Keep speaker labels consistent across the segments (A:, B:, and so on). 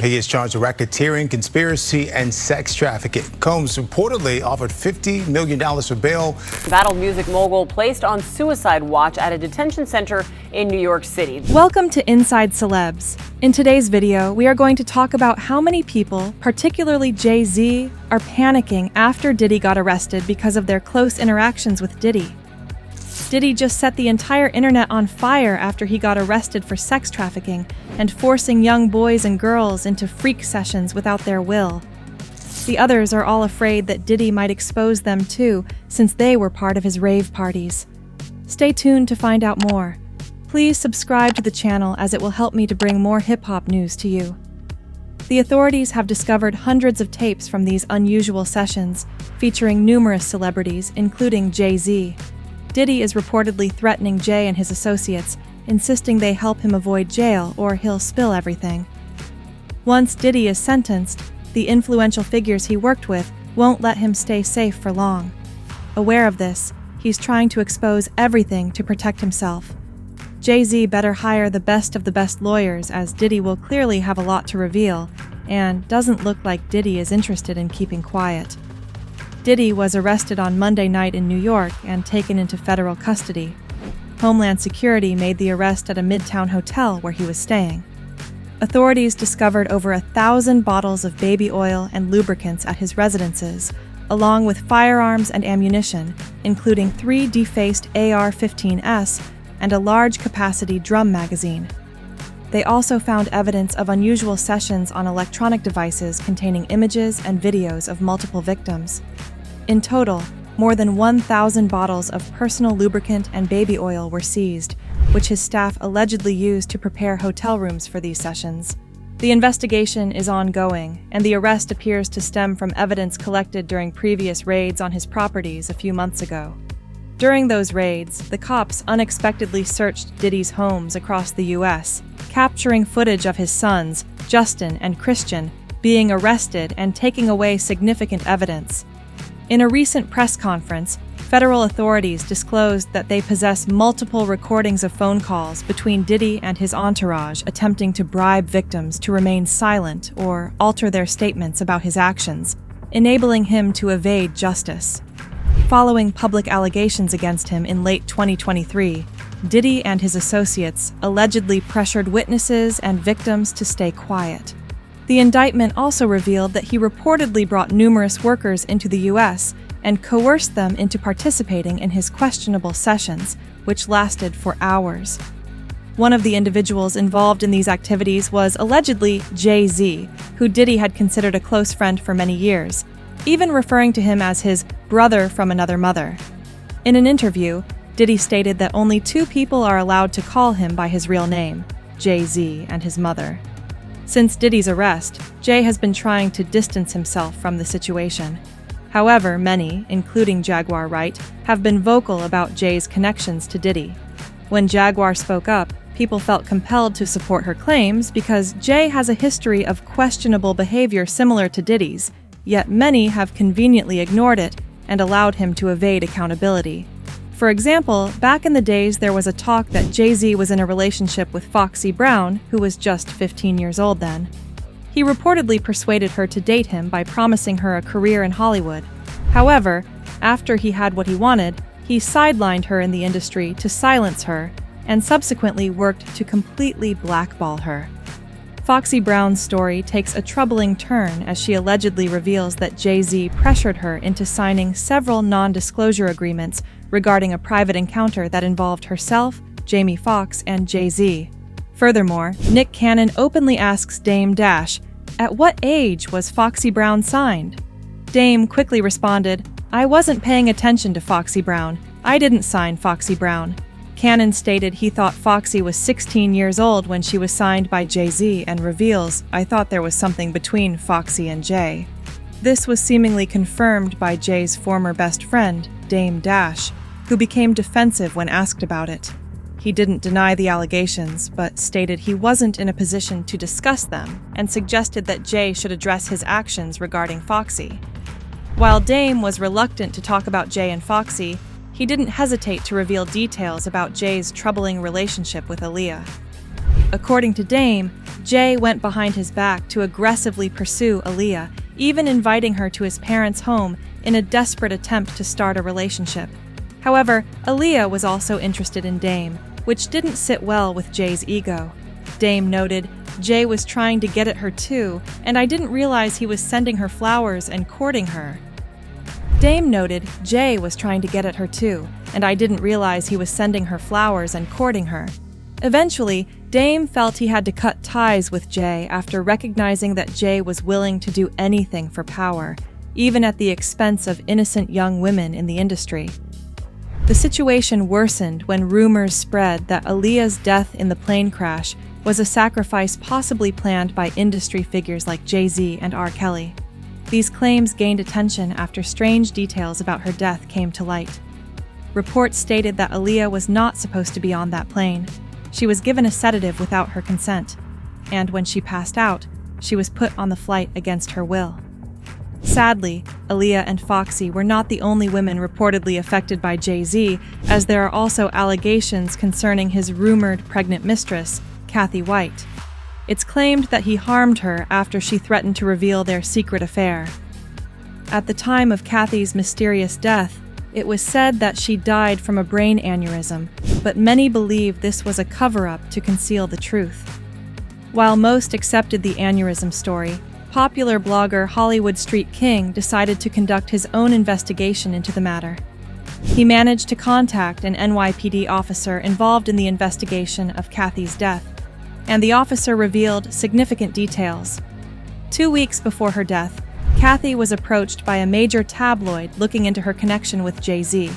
A: He is charged with racketeering, conspiracy, and sex trafficking. Combs reportedly offered $50 million for bail.
B: Battle music mogul placed on suicide watch at a detention center in New York City.
C: Welcome to Inside Celebs. In today's video, we are going to talk about how many people, particularly Jay-Z, are panicking after Diddy got arrested because of their close interactions with Diddy. Diddy just set the entire internet on fire after he got arrested for sex trafficking and forcing young boys and girls into freak sessions without their will. The others are all afraid that Diddy might expose them too, since they were part of his rave parties. Stay tuned to find out more. Please subscribe to the channel as it will help me to bring more hip-hop news to you. The authorities have discovered hundreds of tapes from these unusual sessions, featuring numerous celebrities, including Jay-Z. Diddy is reportedly threatening Jay and his associates, insisting they help him avoid jail or he'll spill everything. Once Diddy is sentenced, the influential figures he worked with won't let him stay safe for long. Aware of this, he's trying to expose everything to protect himself. Jay-Z better hire the best of the best lawyers, as Diddy will clearly have a lot to reveal, and doesn't look like Diddy is interested in keeping quiet. Diddy was arrested on Monday night in New York and taken into federal custody. Homeland Security made the arrest at a Midtown hotel where he was staying. Authorities discovered over 1,000 bottles of baby oil and lubricants at his residences, along with firearms and ammunition, including 3 defaced AR-15s and a large-capacity drum magazine. They also found evidence of unusual sessions on electronic devices containing images and videos of multiple victims. In total, more than 1,000 bottles of personal lubricant and baby oil were seized, which his staff allegedly used to prepare hotel rooms for these sessions. The investigation is ongoing, and the arrest appears to stem from evidence collected during previous raids on his properties a few months ago. During those raids, the cops unexpectedly searched Diddy's homes across the U.S., capturing footage of his sons, Justin and Christian, being arrested and taking away significant evidence. In a recent press conference, federal authorities disclosed that they possess multiple recordings of phone calls between Diddy and his entourage attempting to bribe victims to remain silent or alter their statements about his actions, enabling him to evade justice. Following public allegations against him in late 2023, Diddy and his associates allegedly pressured witnesses and victims to stay quiet. The indictment also revealed that he reportedly brought numerous workers into the U.S. and coerced them into participating in his questionable sessions, which lasted for hours. One of the individuals involved in these activities was allegedly Jay-Z, who Diddy had considered a close friend for many years, even referring to him as his brother from another mother. In an interview, Diddy stated that only 2 people are allowed to call him by his real name, Jay-Z and his mother. Since Diddy's arrest, Jay has been trying to distance himself from the situation. However, many, including Jaguar Wright, have been vocal about Jay's connections to Diddy. When Jaguar spoke up, people felt compelled to support her claims because Jay has a history of questionable behavior similar to Diddy's, yet many have conveniently ignored it and allowed him to evade accountability. For example, back in the days there was a talk that Jay-Z was in a relationship with Foxy Brown, who was just 15 years old then. He reportedly persuaded her to date him by promising her a career in Hollywood. However, after he had what he wanted, he sidelined her in the industry to silence her, and subsequently worked to completely blackball her. Foxy Brown's story takes a troubling turn as she allegedly reveals that Jay-Z pressured her into signing several non-disclosure agreements regarding a private encounter that involved herself, Jamie Foxx, and Jay-Z. Furthermore, Nick Cannon openly asks Dame Dash, "At what age was Foxy Brown signed?" Dame quickly responded, "I wasn't paying attention to Foxy Brown. I didn't sign Foxy Brown." Cannon stated he thought Foxy was 16 years old when she was signed by Jay-Z and reveals, "I thought there was something between Foxy and Jay." This was seemingly confirmed by Jay's former best friend, Dame Dash, who became defensive when asked about it. He didn't deny the allegations, but stated he wasn't in a position to discuss them and suggested that Jay should address his actions regarding Foxy. While Dame was reluctant to talk about Jay and Foxy, he didn't hesitate to reveal details about Jay's troubling relationship with Aaliyah. According to Dame, Jay went behind his back to aggressively pursue Aaliyah, even inviting her to his parents' home in a desperate attempt to start a relationship. However, Aaliyah was also interested in Dame, which didn't sit well with Jay's ego. Dame noted, "Jay was trying to get at her too, and I didn't realize he was sending her flowers and courting her." Dame noted, "Jay was trying to get at her too, and I didn't realize he was sending her flowers and courting her." Eventually, Dame felt he had to cut ties with Jay after recognizing that Jay was willing to do anything for power, even at the expense of innocent young women in the industry. The situation worsened when rumors spread that Aaliyah's death in the plane crash was a sacrifice possibly planned by industry figures like Jay-Z and R. Kelly. These claims gained attention after strange details about her death came to light. Reports stated that Aaliyah was not supposed to be on that plane. She was given a sedative without her consent, and when she passed out, she was put on the flight against her will. Sadly, Aaliyah and Foxy were not the only women reportedly affected by Jay-Z, as there are also allegations concerning his rumored pregnant mistress, Kathy White. It's claimed that he harmed her after she threatened to reveal their secret affair. At the time of Kathy's mysterious death, it was said that she died from a brain aneurysm, but many believe this was a cover-up to conceal the truth. While most accepted the aneurysm story, popular blogger Hollywood Street King decided to conduct his own investigation into the matter. He managed to contact an NYPD officer involved in the investigation of Kathy's death, and the officer revealed significant details. 2 weeks before her death, Kathy was approached by a major tabloid looking into her connection with Jay-Z.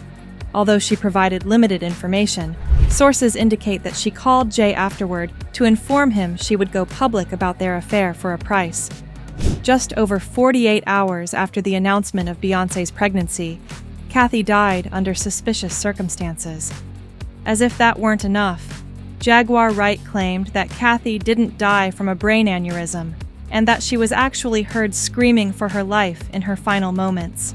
C: Although she provided limited information, sources indicate that she called Jay afterward to inform him she would go public about their affair for a price. Just over 48 hours after the announcement of Beyoncé's pregnancy, Kathy died under suspicious circumstances. As if that weren't enough, Jaguar Wright claimed that Kathy didn't die from a brain aneurysm, and that she was actually heard screaming for her life in her final moments.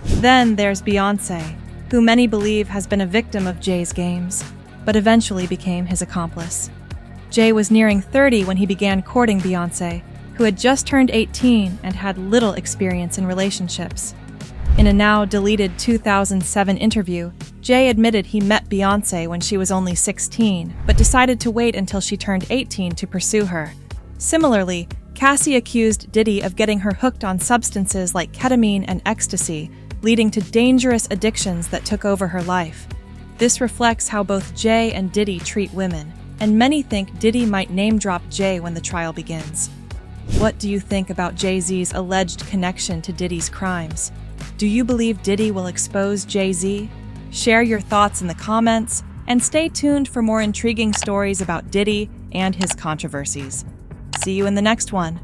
C: Then there's Beyoncé, who many believe has been a victim of Jay's games, but eventually became his accomplice. Jay was nearing 30 when he began courting Beyoncé, who had just turned 18 and had little experience in relationships. In a now deleted 2007 interview, Jay admitted he met Beyoncé when she was only 16, but decided to wait until she turned 18 to pursue her. Similarly, Cassie accused Diddy of getting her hooked on substances like ketamine and ecstasy, leading to dangerous addictions that took over her life. This reflects how both Jay and Diddy treat women, and many think Diddy might name-drop Jay when the trial begins. What do you think about Jay-Z's alleged connection to Diddy's crimes? Do you believe Diddy will expose Jay-Z? Share your thoughts in the comments, and stay tuned for more intriguing stories about Diddy and his controversies. See you in the next one.